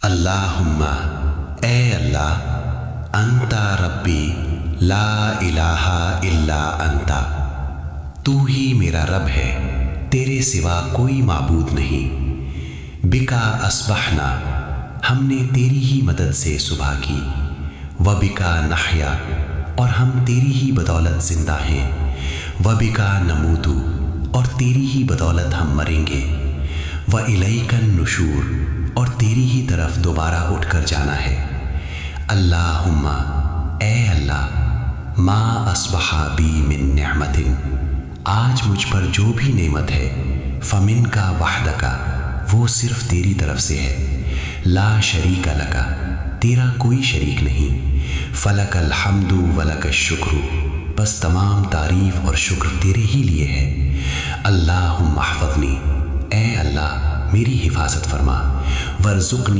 اللہم اے اللہ، انتا ربی لا الہ الا انتا، تو ہی میرا رب ہے، تیرے سوا کوئی معبود نہیں۔ بکا اصبحنا، ہم نے تیری ہی مدد سے صبح کی، وبکا نحیا، اور ہم تیری ہی بدولت زندہ ہیں، وبکا نموت، اور تیری ہی بدولت ہم مریں گے، وإلیک النشور، اور تیری ہی طرف دوبارہ اٹھ کر جانا ہے۔ اللہم اے اللہ، ما اصبح بی من نعمت، آج مجھ پر جو بھی نعمت ہے، فمن کا وحدہ کا، وہ صرف تیری طرف سے ہے، لا شریک لکا، تیرا کوئی شریک نہیں، فلک الحمد ولک الشکر، بس تمام تعریف اور شکر تیرے ہی لیے ہے۔ اللہم احفظنی، اے اللہ میری حفاظت فرما، ورزقنی